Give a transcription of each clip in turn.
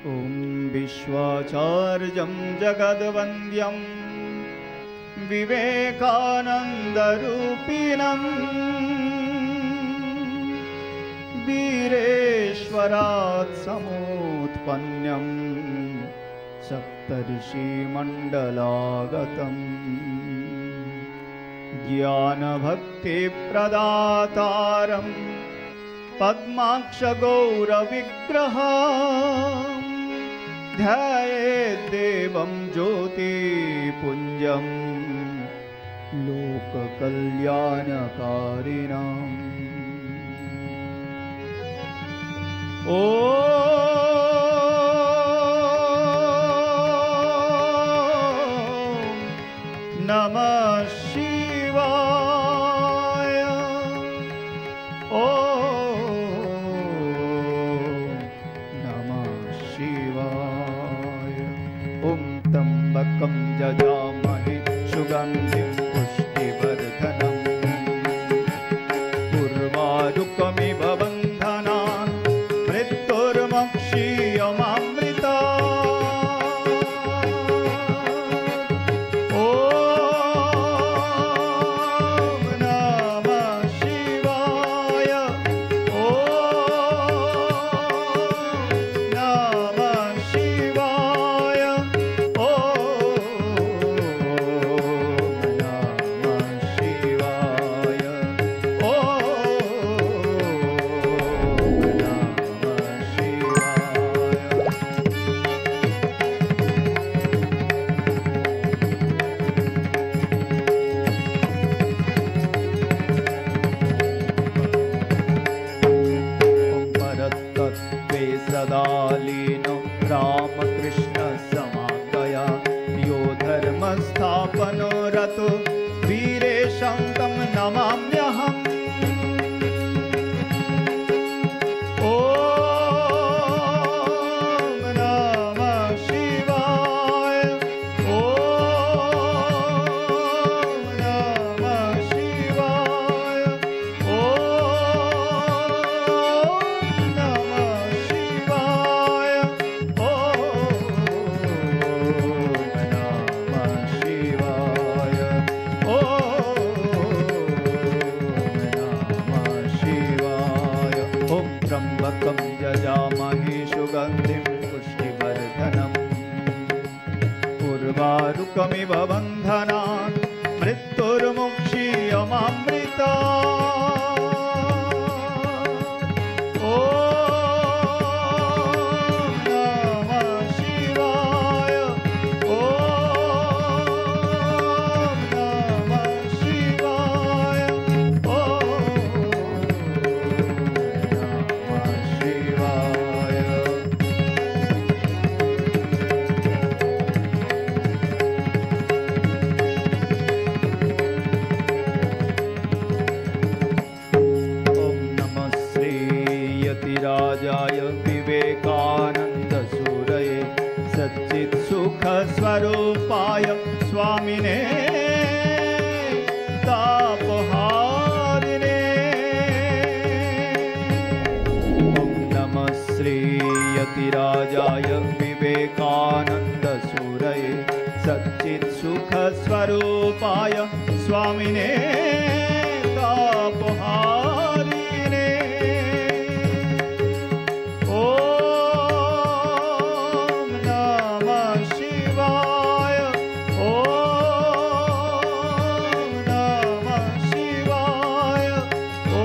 ॐ विश्वाचार्यं जगद्वन्द्यं विवेकानन्दरूपिणं वीरेश्वरात् समुत्पन्नं सप्तर्षिमण्डलागतम् ज्ञानभक्तिप्रदातारं पद्माक्षगौरविग्रहम् ध्यायेद्देवं ज्योतिपुञ्जं लोककल्याणकारिणम् ॐ नमः शिवाय। ॐ नमः शिवाय। ॐ त्र्यम्बकं यजामहे सुगन्धिं पुष्टिवर्धनम् उर्वारुकमिव बन्धनान् मृत्युर्मोक्षीयमामृतात्। ॐ नमः शिवाय। ॐ नमः शिवाय। ॐ नमः शिवाय। ॐ परतत्त्वे सदा लीनो रामकृष्ण समागया यो धर्मस्थापनो रतो वीरेशं तं नमाम्यहम्। ॐ नमः शिवाय। ॐ नमः शिवाय। ॐ नमः शिवाय। ॐ नमः शिवाय। ॐ नमः शिवाय। ॐ त्र्यम्बकं यजामहे सुगन्धिं पुष्टिवर्धनम् उर्वारुकमिव बन्धनान् मृत्युर्मुक्षीयमामृतात्। ॐ नमः शिवाय। ॐ नमः शिवाय। ॐ नमः शिवाय। ॐ नमः श्रीयतिराजाय विवेकानन्दसूरये सच्चित्सुखस्वरूपाय स्वामिने तापहारिणे। ॐ नमः श्रीयतिराजाय विवेकानन्दसूरये सच्चित्सुखस्वरूपाय स्वामिने तापहारिणे। ॐ नमः शिवाय। ॐ नमः शिवाय। ॐ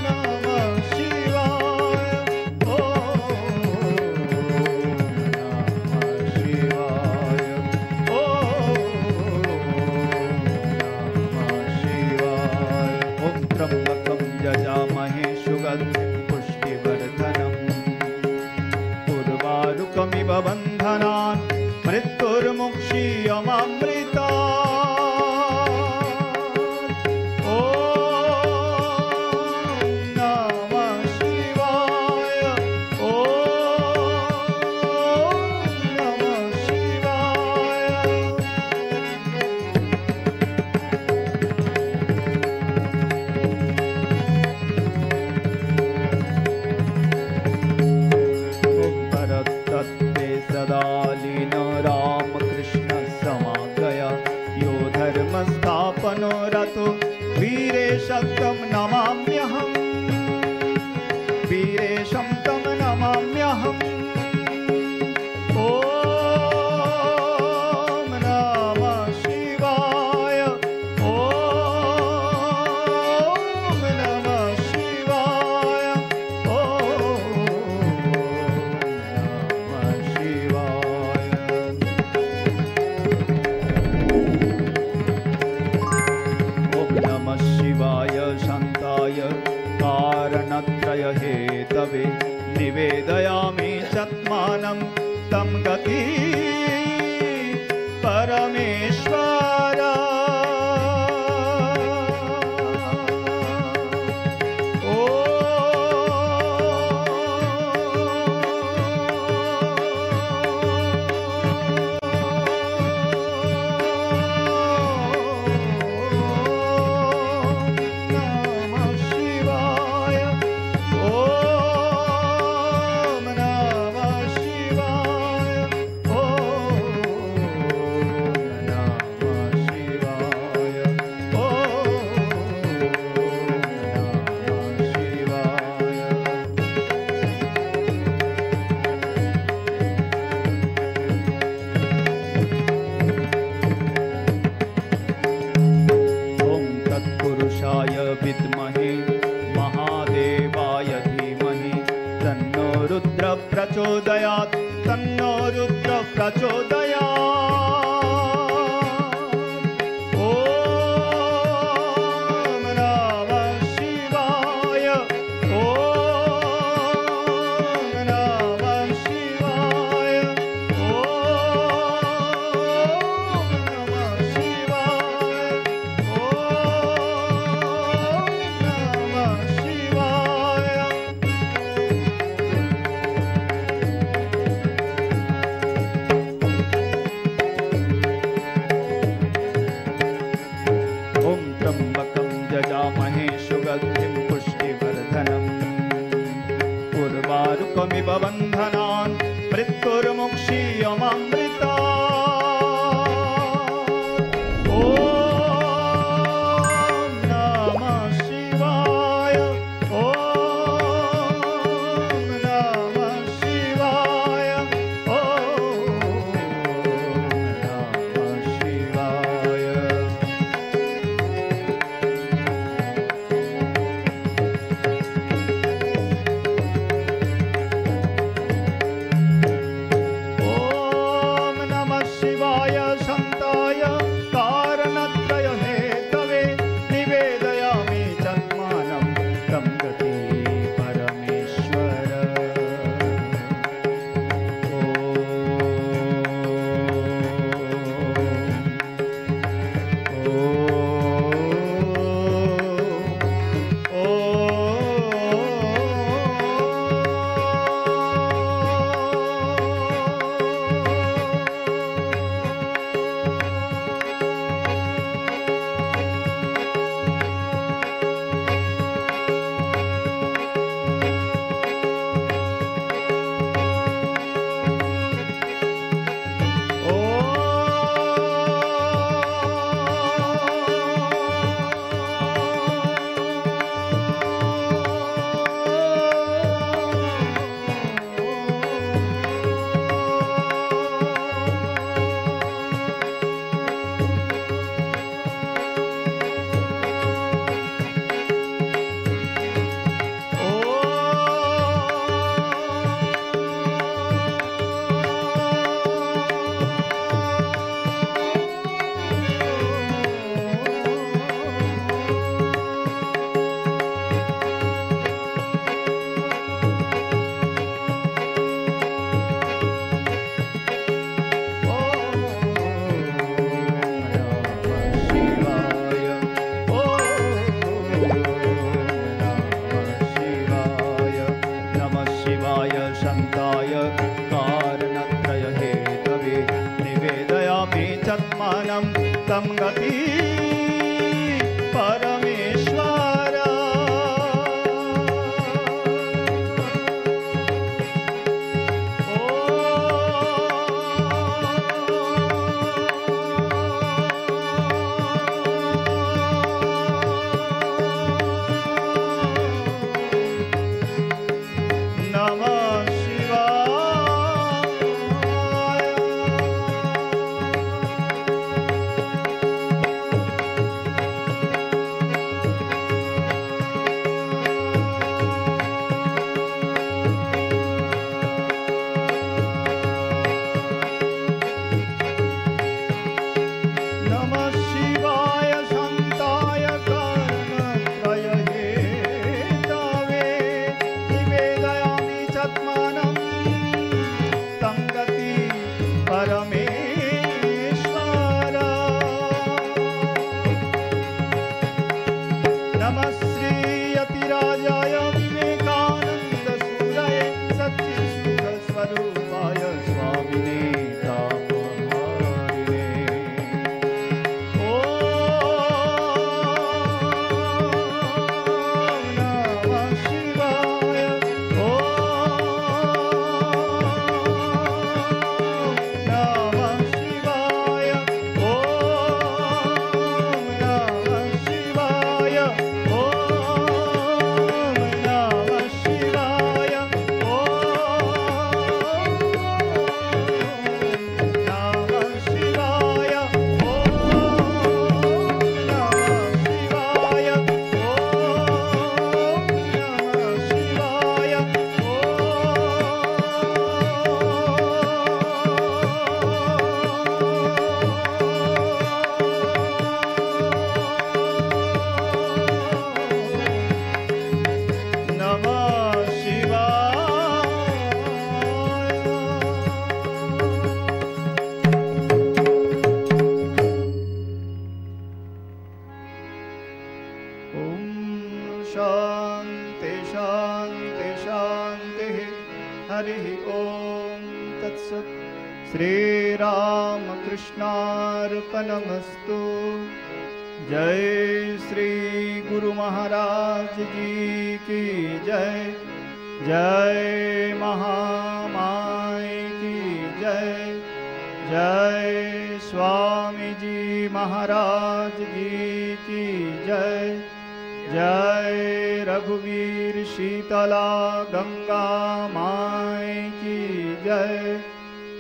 नमः शिवाय। ॐ नमः शिवाय। ॐ नमः शिवाय। ॐ त्र्यम्बकं यजामहे सुगन्धिं पुष्टिवर्धनम् उर्वारुकमिव बन्धनान् मृत्युर्मुक्षीयमामृतात्। ॐ नमः शिवाय। ॐ नमः शिवाय। ॐ मनोरथो वीरेशं तं नमाम्यहम् वीरेशं तं नमाम्यहम् ॐ नमः शिवाय ॐ नमः शिवाय ॐ नमः शिवाय ॐ नमः शिवाय शान्ताय कारणत्रय हेतवे निवेदयामि चत्मानं तं गति परमेश्वर विद्महे महादेवाय धीमहि तन्नो रुद्र प्रचोदयात् तन्नो रुद्र प्रचोदयात् ॐ नमः शिवाय ॐ नमः शिवाय ॐ नमः शिवाय त्र्यम्बकं जजामहे सुगन्धिं पुष्टिवर्धनम् उर्वारुकमिव बन्धनान् मृत्युर्मुक्षीयमामृतात् ॐ नमः शिवाय ॐ नमः शिवाय ॐ नमः शिवाय शिवाय शान्ताय कारणत्रय हेतवे निवेदयामि चत्मानं तं गति परमेश्वर तं गति परमेश्वर ॐ श्रीरामकृष्णार्पणमस्तु। जय श्री गुरु महाराज जी की जय। जय महामाई की जय। जय स्वामी जी महाराज जी की जय। जय रघुवीर शीतला गंगा माई की जय।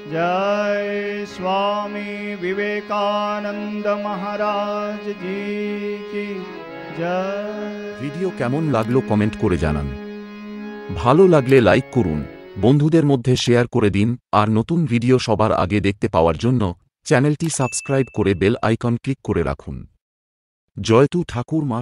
जय स्वामी विवेकानंद महाराज जी की जय। ভিডিও কেমন লাগলো কমেন্ট করে জানান। ভালো লাগলে লাইক করুন, বন্ধুদের মধ্যে শেয়ার করে দিন, আর নতুন ভিডিও সবার আগে দেখতে পাওয়ার জন্য চ্যানেলটি সাবস্ক্রাইব করে বেল আইকন ক্লিক করে রাখুন। জয়তু ঠাকুর মা।